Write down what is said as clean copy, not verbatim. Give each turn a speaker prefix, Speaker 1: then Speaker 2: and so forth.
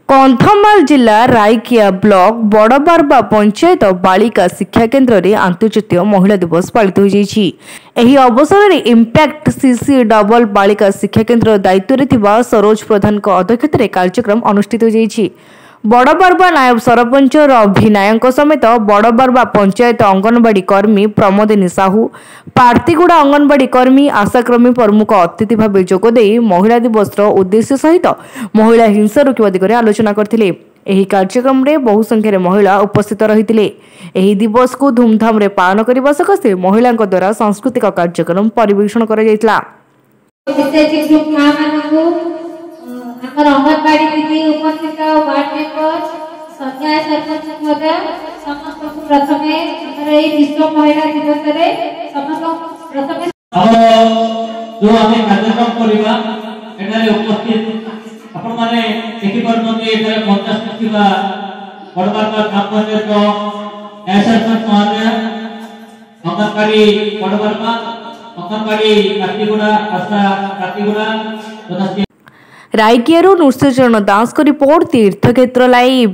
Speaker 1: कंधमाल जिला रायकिया ब्लॉक बड़बारबा पंचायत बालिका शिक्षा केन्द्र में अंतर्जातीय महिला दिवस पालित हो अवसर में इम्पैक्ट सीसी डबल बालिका शिक्षा केन्द्र दायित्व में सरोज प्रधान अध्यक्षतार कार्यक्रम अनुष्ठित हो बड़बारबा नायब सरपंच रवि नायक समेत बड़बारबा पंचायत अंगनवाड़ी कर्मी प्रमोदिनी साहू पार्टीगुड़ा अंगनवाड़ी कर्मी आशाकर्मी प्रमुख अतिथि भाव जोगदे महिला दिवस उद्देश्य सहित महिला हिंसा रोकवा दिगरे आलोचना करथिले। एही कार्यक्रम रे बहु संख्यार महिला उपस्थित रही दिवस को धूमधाम रे पालन करने सकाशे महिला द्वारा सांस्कृतिक कार्यक्रम परिवेषण कर
Speaker 2: अंगनवाड़ी दीदी उपस्थित वार्ड मेंबर संध्या सरपंच महोदय समस्त प्रथम विश्व महिला दिवस समस्त प्रथम
Speaker 3: जो आमे कार्यक्रम करिबा एटारे उपस्थित आपण माने देखि परमते एटारे 50 थिबा बड़बारबा ग्राम पंचायत सरपंच महोदय अंगनवाड़ी बड़बारबा अंगनवाड़ी काटीगुड़ा आशा काटीगुड़ा तथा
Speaker 1: रायकिया नुरसिंह चरण दास को रिपोर्ट तीर्थक्षेत्र लाइव।